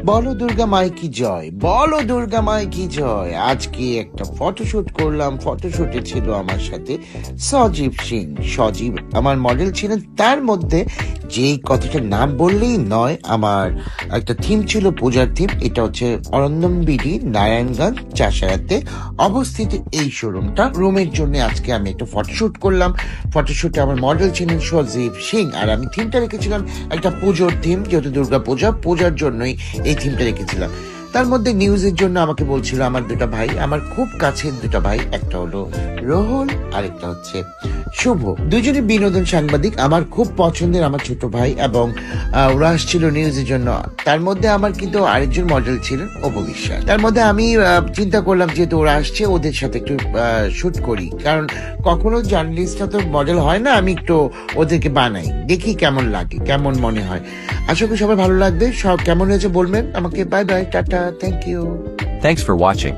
বলো দুর্গা মাই কি জয়, বলো দুর্গা মাই কি জয়। আজকে একটা ফটোশুট করলাম। ফটোশুটে ছিল আমার সাথে সজীব সিং। সজীব আমার মডেল ছিলেন। তার মধ্যে যেই কথাটা নাম বললেই নয়, আমার একটা থিম ছিল, পূজার থিম। এটা হচ্ছে অরন্দম বিডি নারায়ণগঞ্জ চাষারাতে অবস্থিত এই শোরুমটা। রুমের জন্য আজকে আমি একটা ফটোশুট করলাম। ফটোশুটে আমার মডেল ছিলেন সজীব সিং, আর আমি থিমটা রেখেছিলাম একটা পুজোর থিম, যেহেতু দুর্গা পূজার জন্যই এই থিমটা রেখেছিলাম। তার মধ্যে নিউজের জন্য আমাকে বলছিল আমার দুটা ভাই, আমার খুব কাছের দুটা ভাই, একটা হলো রোহল আর একটা হচ্ছে শুভ, দুজনে বিনোদন সাংবাদিক, আমার খুব পছন্দের আমার ছোট ভাই, এবং ওরা আসছিল নিউজের জন্য। তার মধ্যে আমার কিন্তু আরেকজন মডেল ছিলেন অপবিশ্বাস। তার মধ্যে আমি চিন্তা করলাম যেহেতু ওরা আসছে, ওদের সাথে একটু শুট করি, কারণ কখনো জার্নালিস্টরা তো মডেল হয় না, আমি একটু ওদেরকে বানাই, দেখি কেমন লাগে, কেমন মনে হয়। আশা করি সবাই ভালো লাগবে। সব কেমন হয়েছে বলবেন আমাকে। Bye bye, tata, thank you. Thanks for watching.